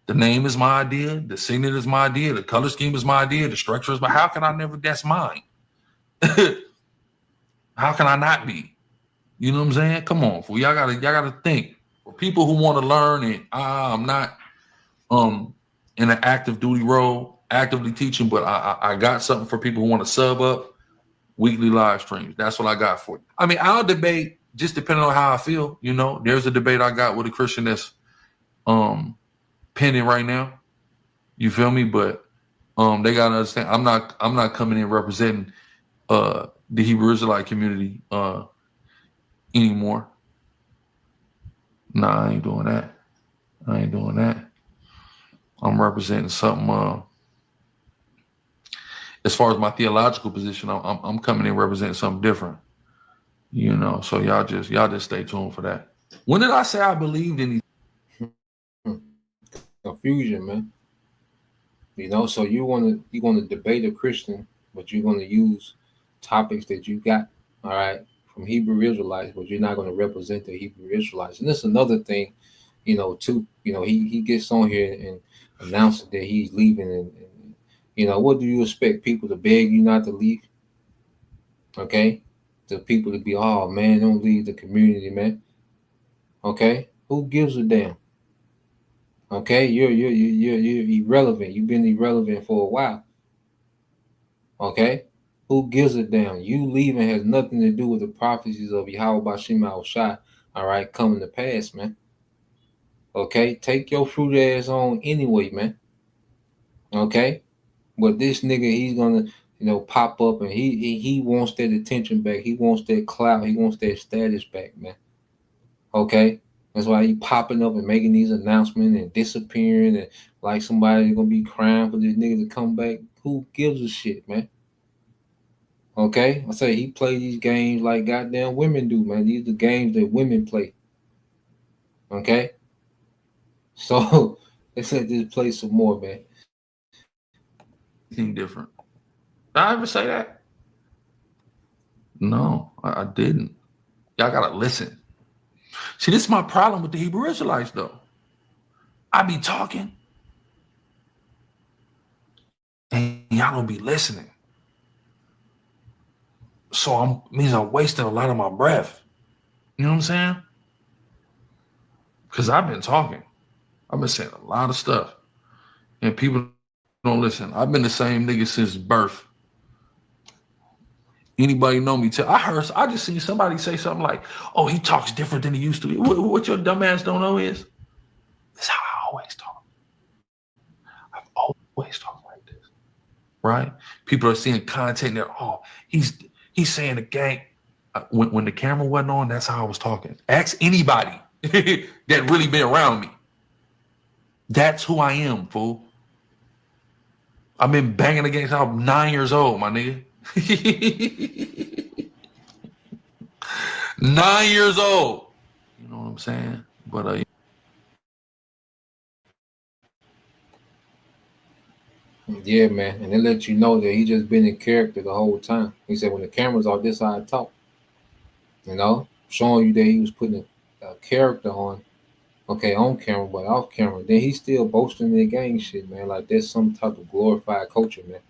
Speaker 6: The name is my idea. The signet is my idea. The color scheme is my idea. The structure is my. How can I never? That's mine. How can I not be? You know what I'm saying? Come on, fool. Y'all gotta think. For people who want to learn, and I'm not in an active duty role, actively teaching, but I got something for people who want to sub up weekly live streams. That's what I got for you. I mean, I'll debate just depending on how I feel. There's a debate I got with a Christian that's pending right now. You feel me? But they gotta understand I'm not coming in representing the Hebrew Israelite community anymore. Nah, I ain't doing that. I'm representing something as far as my theological position, I'm coming in representing something different. So y'all just stay tuned for that. When did I say I believed in these?
Speaker 5: Confusion, man. So you want to debate a Christian, but you're going to use topics that you got, all right, from Hebrew Israelites, but you're not going to represent the Hebrew Israelites. And this is another thing, too. He gets on here and announces that he's leaving, and what do you expect people to beg you not to leave? Okay, the people to be, oh man, don't leave the community, man. Okay, who gives a damn? Okay, you're irrelevant. You've been irrelevant for a while. Okay, who gives a damn? You leaving has nothing to do with the prophecies of Yahweh Bashim Al Shai. All right, coming to pass, man. Okay, take your fruit ass on anyway, man. Okay, but this nigga, he's gonna pop up, and he wants that attention back. He wants that clout. He wants that status back, man. Okay. That's why he popping up and making these announcements and disappearing, and like somebody's gonna be crying for this nigga to come back. Who gives a shit, man? Okay, I say he play these games like goddamn women do, man. These are games that women play. Okay, so let's let this play some more, man.
Speaker 6: Anything different? Did I ever say that? No, I didn't. Y'all gotta listen. See, this is my problem with the Hebrew Israelites, though. I be talking, and y'all don't be listening. So means I'm wasting a lot of my breath. You know what I'm saying? Because I've been talking. I've been saying a lot of stuff, and people don't listen. I've been the same nigga since birth. Anybody know me? I just seen somebody say something like, "Oh, he talks different than he used to." What your dumb ass don't know is this how I always talk. I've always talked like this, right? People are seeing content. They're he's saying the gang. When the camera wasn't on, that's how I was talking. Ask anybody that really been around me. That's who I am, fool. I've been banging against. I'm 9 years old, my nigga. 9 years old. You know what I'm saying? But
Speaker 5: Yeah, man. And they let you know that he just been in character the whole time. He said when the camera's off, this how I talk. You know, showing you that he was putting a character on, okay, on camera, but off camera. Then he's still boasting the gang shit, man. Like there's some type of glorified culture, man.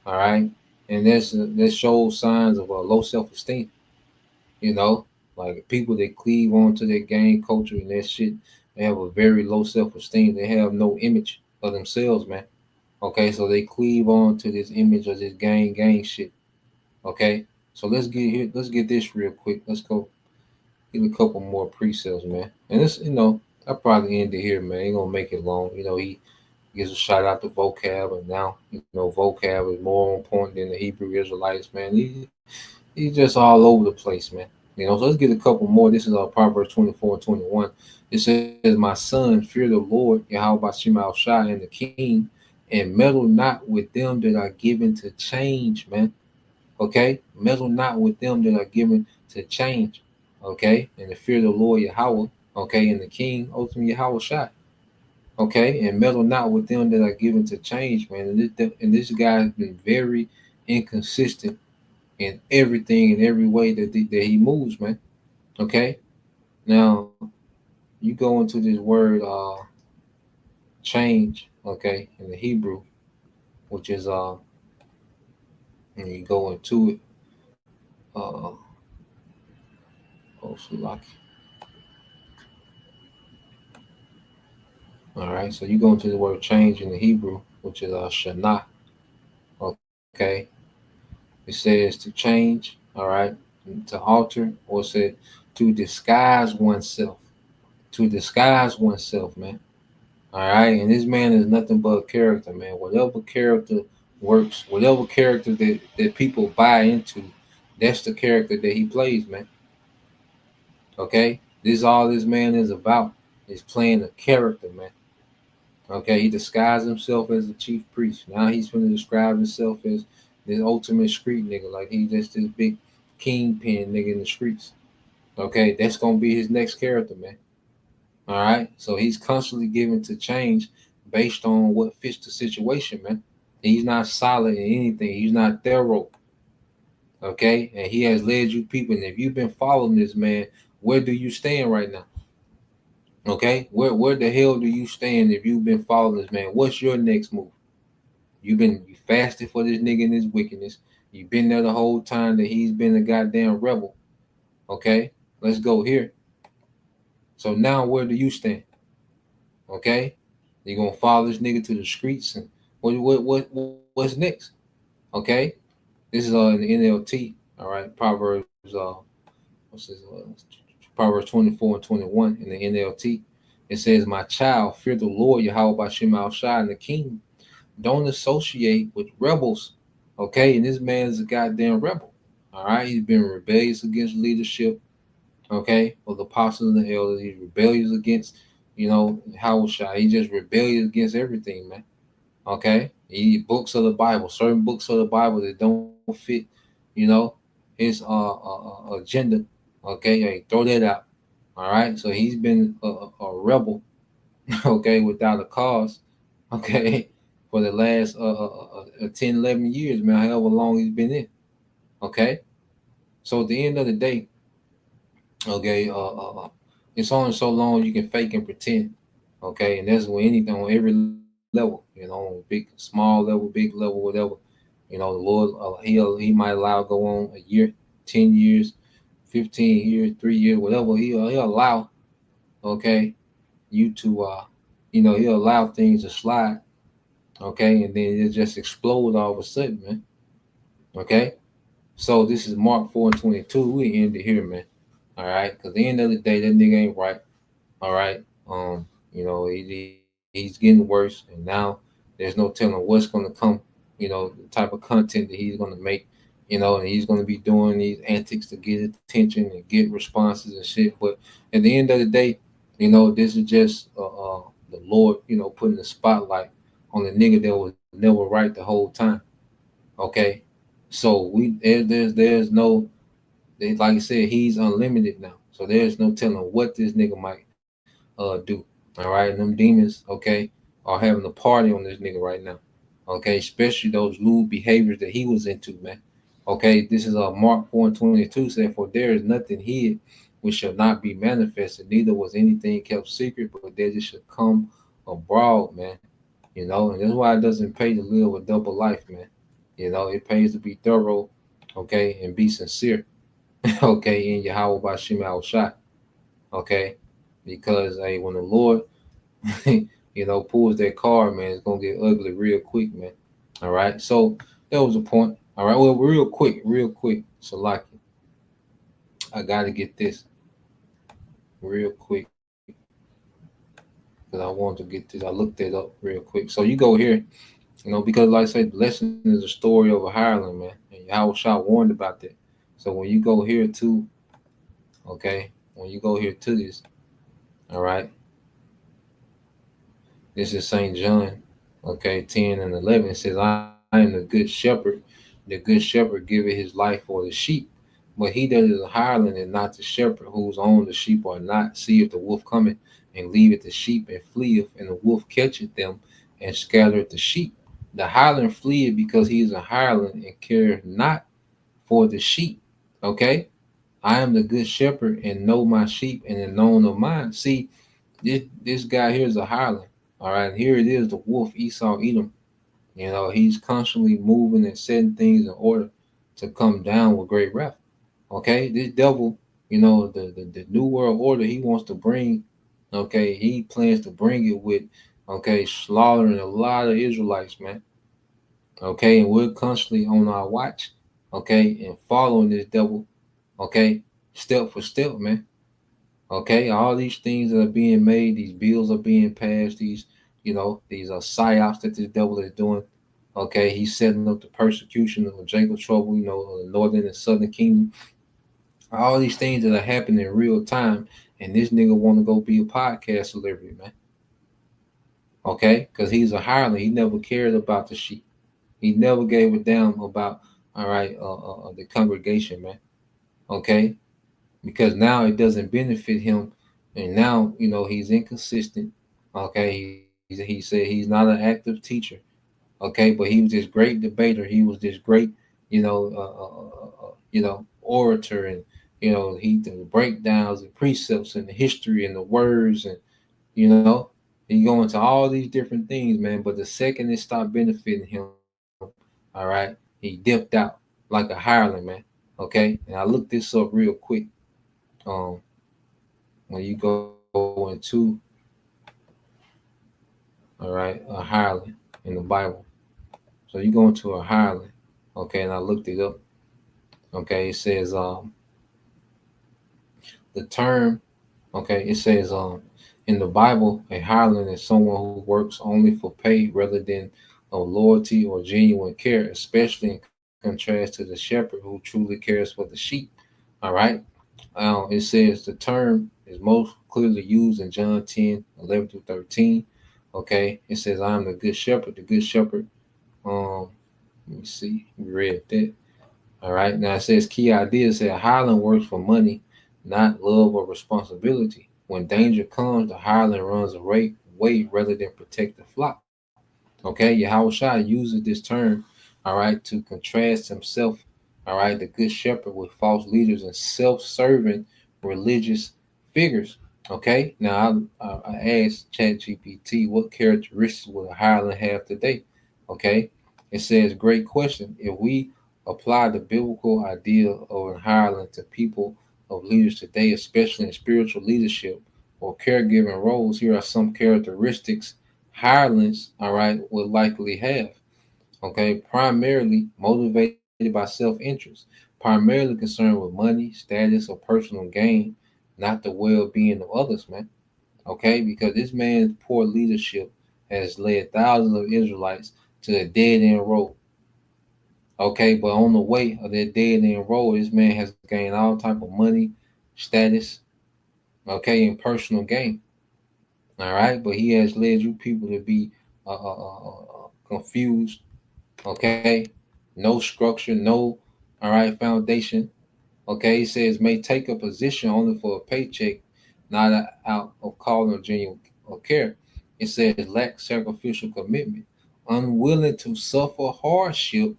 Speaker 5: All right, and that shows signs of a low self-esteem. You know, like people that cleave onto their gang culture and that shit, they have a very low self-esteem. They have no image of themselves, man. Okay, so they cleave on to this image of this gang shit. Okay, so let's get here. Let's get this real quick. Let's go get a couple more pre-sales, man. And this, I probably end it here, man. Ain't gonna make it long. He gives a shout out to vocab, and now vocab is more on point than the Hebrew Israelites, man. He's just all over the place, man. So let's get a couple more. This is Proverbs 24 and 21. It says, "My son, fear the Lord, Yahweh Shema Shai, and the King, and meddle not with them that are given to change," man. Okay, meddle not with them that are given to change. Okay, and the fear of the Lord Yahweh. Okay, and the King, ultimately Yahweh Shai. Okay, and meddle not with them that are given to change, man. And this guy has been very inconsistent in everything, in every way that he moves, man. Okay, now you go into this word change, okay, in the Hebrew, which is and you go into it, also like, all right, so you go into the word change in the Hebrew, which is shana. Okay, it says to change, all right, to alter, or it said to disguise oneself. To disguise oneself, man. All right, and this man is nothing but a character, man. Whatever character works, whatever character that people buy into, that's the character that he plays, man. Okay, this is all this man is about, is playing a character, man. Okay, he disguised himself as a chief priest. Now he's going to describe himself as this ultimate street nigga, like he's just this big kingpin nigga in the streets. Okay, that's gonna be his next character, man. All right, so he's constantly given to change based on what fits the situation, man. He's not solid in anything. He's not thorough. Okay, and he has led you people. And if you've been following this man, where do you stand right now? Okay, where the hell do you stand if you've been following this man? What's your next move? You fasted for this nigga and his wickedness. You've been there the whole time that he's been a goddamn rebel. Okay, let's go here. So now where do you stand? Okay, you gonna follow this nigga to the streets, and what's next? Okay, this is in the NLT. All right, Proverbs what's this? Proverbs 24 and 21 in the NLT. It says, "My child, fear the Lord Yahweh by Shema Shai and the King. Don't associate with rebels." Okay, and this man is a goddamn rebel. All right, he's been rebellious against leadership. Okay, of the apostles and the elders. He's rebellious against, Yahweh Shai. He's just rebellious against everything, man. Okay, he books of the Bible, certain books of the Bible that don't fit, his agenda. Okay, hey, throw that out. All right, so he's been a rebel, okay, without a cause, okay, for the last 10, 11 years, man, however long he's been in. Okay, so at the end of the day, okay, it's only so long you can fake and pretend. Okay, and that's with anything on every level, big, small level, big level, whatever. The Lord, he might allow go on a year, 10 years, 15 years, 3 years, whatever. He'll allow, okay, you to, he'll allow things to slide, okay, and then it just explode all of a sudden, man. Okay, So this is Mark 4:22. We end it here, man. All right, because at the end of the day, that nigga ain't right. All right. He's getting worse, and now there's no telling what's gonna come. The type of content that he's gonna make. And he's gonna be doing these antics to get attention and get responses and shit. But at the end of the day, this is just the Lord, putting the spotlight on the nigga that was never right the whole time. Okay, so there's no, like I said, he's unlimited now. So there's no telling what this nigga might do. All right, and them demons, okay, are having a party on this nigga right now. Okay, especially those lewd behaviors that he was into, man. Okay, this is Mark 4:22 said, "For there is nothing hid which shall not be manifested, neither was anything kept secret, but that it should come abroad, man." And that's why it doesn't pay to live a double life, man. It pays to be thorough, okay, and be sincere, okay, in Yahweh Bashim Al Shot, okay, because hey, when the Lord pulls that card, man, it's gonna get ugly real quick, man. All right. So that was a point. All right. Well, real quick. So like I gotta get this real quick. Because I want to get this. I looked it up real quick. So you go here, because like I said, the lesson is a story of a hireling, man. And Yahweh Shah warned about that. So when you go here to, okay, when you go here to this, all right, this is St. John, okay, 10 and 11. It says, I am the good shepherd. The good shepherd giveth his life for the sheep. But he that is a hireling and not the shepherd, whose own the sheep are not, seeth the wolf coming, and leaveth the sheep and fleeth, and the wolf catcheth them and scattereth the sheep. The hireling fleeth because he is a hireling and careth not for the sheep. Okay? I am the good shepherd and know my sheep and am known of mine. See, this guy here is a hireling. All right, here it is, the wolf Esau Edom. He's constantly moving and setting things in order to come down with great wrath. Okay, this devil, the new world order he wants to bring, okay, he plans to bring it with, okay, slaughtering a lot of Israelites, man. Okay, and we're constantly on our watch, okay, and following this devil, okay, step for step, man. Okay, all these things that are being made, these bills are being passed, these are psyops that this devil is doing. Okay, he's setting up the persecution of Jacob trouble, the northern and southern kingdom. All these things that are happening in real time, and this nigga want to go be a podcast celebrity, man. Okay, because he's a hireling. He never cared about the sheep. He never gave a damn about, all right, the congregation, man. Okay, because now it doesn't benefit him, and now he's inconsistent. Okay, he said he's not an active teacher. Okay, but he was this great debater. He was this great, orator, and he did breakdowns and precepts and the history and the words, and you know he go into all these different things, man. But the second it stopped benefiting him, all right, he dipped out like a hireling, man. Okay, and I looked this up real quick. Um, when you go into, all right, a hireling in the Bible. So you go into a hireling, okay, and I looked it up. Okay, it says the term, okay, it says in the Bible, a hireling is someone who works only for pay rather than of loyalty or genuine care, especially in contrast to the shepherd who truly cares for the sheep. All right. It says the term is most clearly used in John 10:11-13. Okay. It says, I am the good shepherd. The good shepherd. Let me see. We read that. All right. Now it says key ideas say a hireling works for money, not love or responsibility. When danger comes, the hireling runs away rather than protect the flock. Okay. Yahweh Shai uses this term, all right, to contrast himself, all right, the good shepherd, with false leaders and self-serving religious figures. Okay. Now I asked ChatGPT what characteristics would a hireling have today? Okay. It says, great question. If we apply the biblical idea of a hireling to people of leaders today, especially in spiritual leadership or caregiving roles, here are some characteristics hirelings, all right, would likely have. Okay, primarily motivated by self-interest. primarily concerned with money, status, or personal gain, not the well-being of others, man. Okay, because this man's poor leadership has led thousands of Israelites to a dead end road. Okay, but on the way of that dead end road, this man has gained all type of money, status, okay, and personal gain. All right, but he has led you people to be confused. Okay, no structure, no all right foundation. Okay, he says may take a position only for a paycheck, not out of calling or genuine or care. It says lack sacrificial commitment, unwilling to suffer hardship,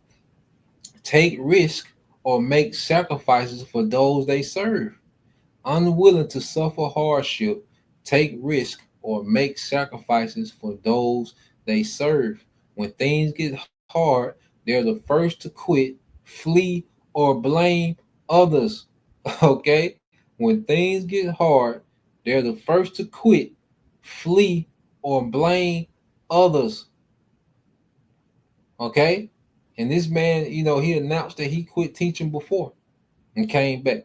Speaker 5: take risk, or make sacrifices for those they serve. Unwilling to suffer hardship, take risk, or make sacrifices for those they serve. When things get hard, they're the first to quit, flee, or blame others. Okay? When things get hard, they're the first to quit, flee, or blame others. Okay? And this man, he announced that he quit teaching before and came back.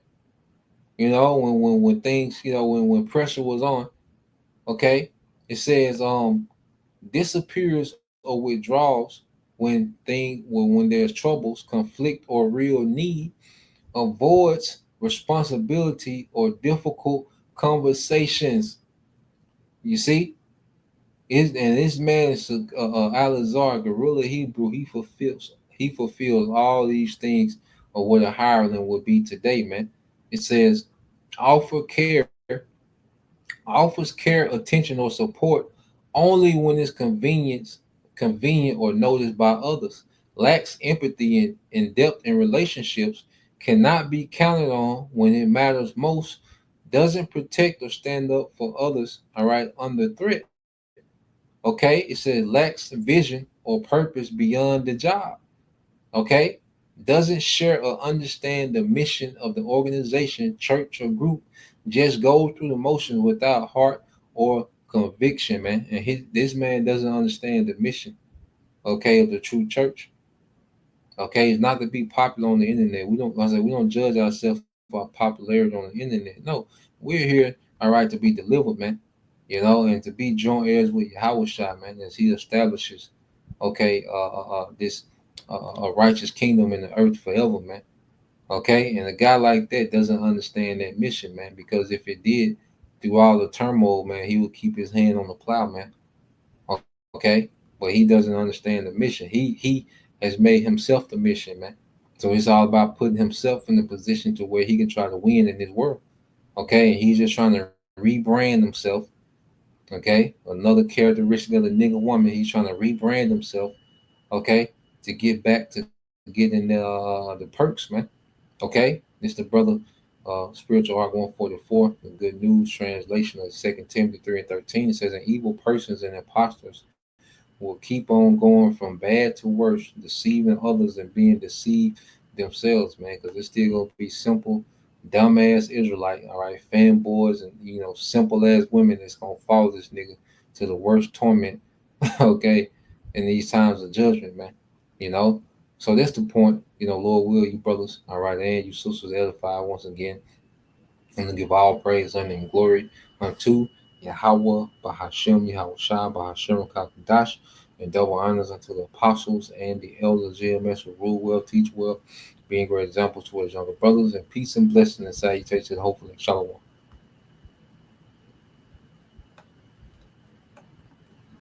Speaker 5: When things, when pressure was on, okay, it says disappears or withdraws when there's troubles, conflict, or real need, avoids responsibility or difficult conversations. You see, and this man is Alizar, Guerilla Hebrew. He fulfills all these things of what a hireling would be today, man. It says offer care, offers care, attention, or support only when it's convenient or noticed by others. Lacks empathy and depth in relationships, cannot be counted on when it matters most, doesn't protect or stand up for others, all right, under threat. Okay, it says lacks vision or purpose beyond the job. Okay, doesn't share or understand the mission of the organization, church, or group, just goes through the motions without heart or conviction, man. And this man doesn't understand the mission, okay, of the true church. Okay, it's not to be popular on the internet. We don't judge ourselves for our popularity on the internet. No, we're here, all right, to be delivered, man. And to be joint heirs with Yahweh Shai, man, as he establishes, okay, this a righteous kingdom in the earth forever, man. Okay, and a guy like that doesn't understand that mission, man, because if it did, through all the turmoil, man, he would keep his hand on the plow, man. Okay, but he doesn't understand the mission. He has made himself the mission, man. So it's all about putting himself in the position to where he can try to win in this world. Okay, and he's just trying to rebrand himself. Okay, another characteristic of the nigga woman, he's trying to rebrand himself. Okay, to get back to getting the perks, man. Okay, it's the brother spiritual art 144, the good news translation of 2 Timothy 3 and 13. It says, and evil persons and impostors will keep on going from bad to worse, deceiving others and being deceived themselves, man, because it's still gonna be simple, dumbass Israelite, all right, fanboys and simple ass women that's gonna follow this nigga to the worst torment, okay, in these times of judgment, man. You know, so that's the point. Lord will you brothers, all right, and you sisters edify once again, and to give all praise, honor, and glory unto Yahweh, Bahashem, Yahweh Shah, Bahashem, Kakadash, and double honors unto the apostles and the elders, GMS, who rule well, teach well, being great examples to his younger brothers, and peace and blessing and salutation, hopefully, shalom.